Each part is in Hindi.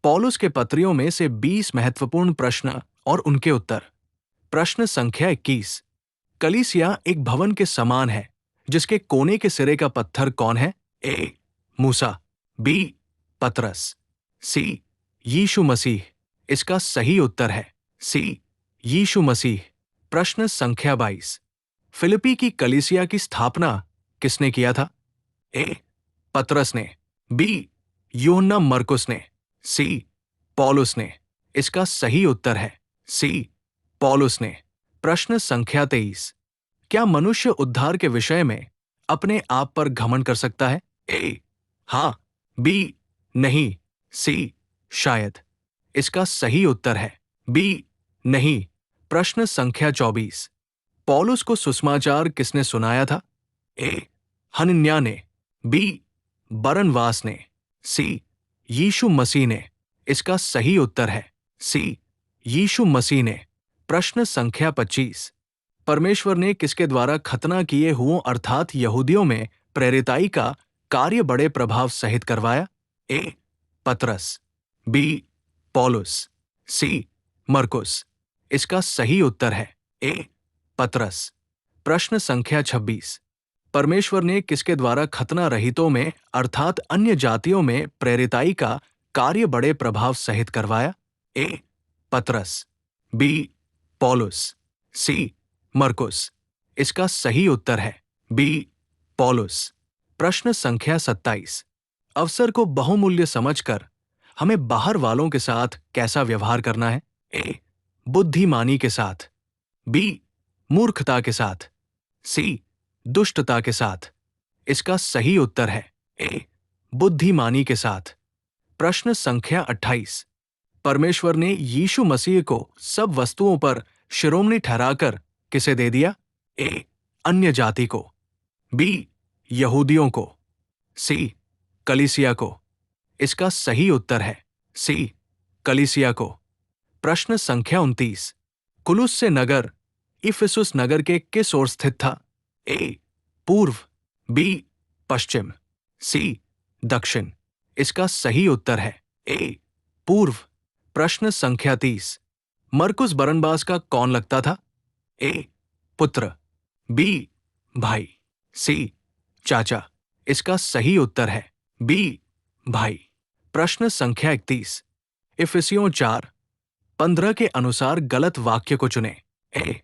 पौलुस के पत्रियों में से 20 महत्वपूर्ण प्रश्न और उनके उत्तर। प्रश्न संख्या 21। कलीसिया एक भवन के समान है जिसके कोने के सिरे का पत्थर कौन है? ए. मूसा, बी. पतरस, सी. यीशु मसीह। इसका सही उत्तर है सी. यीशु मसीह। प्रश्न संख्या 22। फिलिपी की कलीसिया की स्थापना किसने किया था? ए. पतरस ने, बी. यूहन्ना मरकुस ने, सी. पौलुस ने। इसका सही उत्तर है सी. पौलुस ने। प्रश्न संख्या 23। क्या मनुष्य उद्धार के विषय में अपने आप पर घमंड कर सकता है? ए. हाँ, बी. नहीं, सी. शायद। इसका सही उत्तर है बी. नहीं। प्रश्न संख्या 24। पौलुस को सुसमाचार किसने सुनाया था? ए. हनन्याह ने, बी. बरनबास ने, सी. यीशु मसीह ने। इसका सही उत्तर है सी. यीशु मसीह ने। प्रश्न संख्या 25। परमेश्वर ने किसके द्वारा खतना किए हुओं अर्थात यहूदियों में प्रेरिताई का कार्य बड़े प्रभाव सहित करवाया? ए. पतरस, बी. पौलुस, सी. मरकुस। इसका सही उत्तर है ए. पतरस। प्रश्न संख्या 26। परमेश्वर ने किसके द्वारा खतना रहितों में अर्थात अन्य जातियों में प्रेरिताई का कार्य बड़े प्रभाव सहित करवाया? ए. पतरस, बी. पौलुस, सी. मरकुस। इसका सही उत्तर है बी. पौलुस। प्रश्न संख्या 27। अवसर को बहुमूल्य समझकर हमें बाहर वालों के साथ कैसा व्यवहार करना है? ए. बुद्धिमानी के साथ, बी. मूर्खता के साथ, सी. दुष्टता के साथ। इसका सही उत्तर है ए. बुद्धिमानी के साथ। प्रश्न संख्या 28। परमेश्वर ने यीशु मसीह को सब वस्तुओं पर शिरोमणि ठहराकर किसे दे दिया? ए. अन्य जाति को, बी. यहूदियों को, सी. कलीसिया को। इसका सही उत्तर है सी. कलीसिया को। प्रश्न संख्या 29। कुलुस्से नगर इफिसुस नगर के किस ओर स्थित था? ए. पूर्व, बी. पश्चिम, सी. दक्षिण। इसका सही उत्तर है ए. पूर्व। प्रश्न संख्या 30। मरकुस बरनबास का कौन लगता था? ए. पुत्र, बी. भाई, सी. चाचा। इसका सही उत्तर है बी. भाई। प्रश्न संख्या 31। इफिसियों 4:15 के अनुसार गलत वाक्य को चुनें। ए.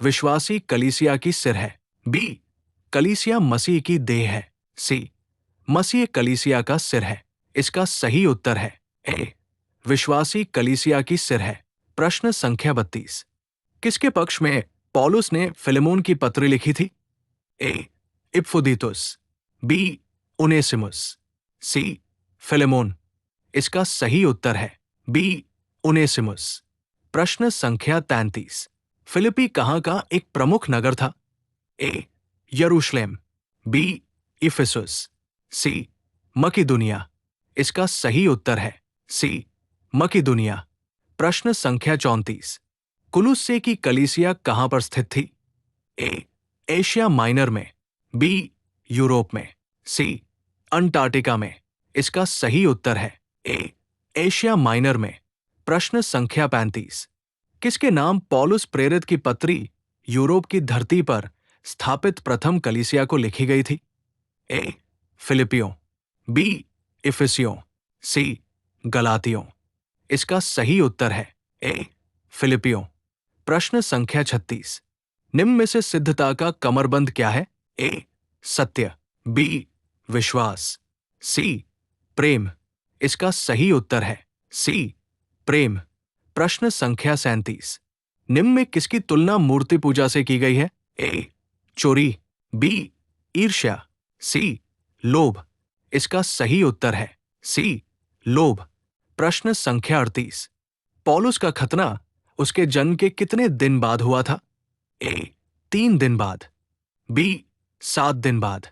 विश्वासी कलीसिया की सिर है, बी. कलीसिया मसीह की देह है, सी. मसीह कलीसिया का सिर है। इसका सही उत्तर है ए. विश्वासी कलीसिया की सिर है। प्रश्न संख्या 32। किसके पक्ष में पौलुस ने फिलेमोन की पत्री लिखी थी? ए. इपफ्रुदीतुस, बी. उनेसिमुस, सी. फिलेमोन। इसका सही उत्तर है बी. उनेसिमुस। प्रश्न संख्या 33। फिलिपी कहाँ का एक प्रमुख नगर था? ए. यरूशलेम, बी. इफिसुस, सी. मकिदुनिया। इसका सही उत्तर है सी. मकिदुनिया। प्रश्न संख्या 34। कुलुस्से की कलीसिया कहां पर स्थित थी? ए. एशिया माइनर में, बी. यूरोप में, सी. अंटार्कटिका में। इसका सही उत्तर है ए. एशिया माइनर में। प्रश्न संख्या 35। किसके नाम पौलुस प्रेरित की पत्री यूरोप की धरती पर स्थापित प्रथम कलीसिया को लिखी गई थी? ए. फिलिपियों, बी. इफिसियों, सी. गलातियों। इसका सही उत्तर है ए. फिलिपियों। प्रश्न संख्या 36। निम्न में से सिद्धता का कमरबंद क्या है? ए. सत्य, बी. विश्वास, सी. प्रेम। इसका सही उत्तर है सी. प्रेम। प्रश्न संख्या 37। निम्न में किसकी तुलना मूर्ति पूजा से की गई है? ए. चोरी, बी. ईर्ष्या, सी. लोभ। इसका सही उत्तर है सी. लोभ। प्रश्न संख्या 38। पौलुस का खतना उसके जन्म के कितने दिन बाद हुआ था? ए. 3 दिन बाद, बी. 7 दिन बाद,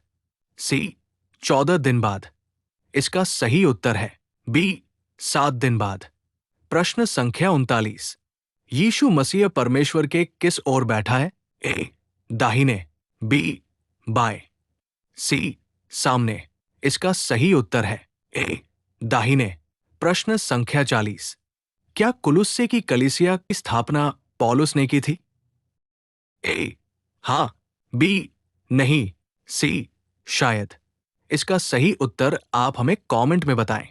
सी. 14 दिन बाद। इसका सही उत्तर है बी. 7 दिन बाद। प्रश्न संख्या 39। यीशु मसीह परमेश्वर के किस ओर बैठा है? ए. दाहिने, बी. बाएं, सी. सामने। इसका सही उत्तर है ए. दाहिने। प्रश्न संख्या 40। क्या कुलुस्से की कलीसिया की स्थापना पौलुस ने की थी? ए, हाँ। बी, नहीं। सी, शायद। इसका सही उत्तर आप हमें कमेंट में बताएं।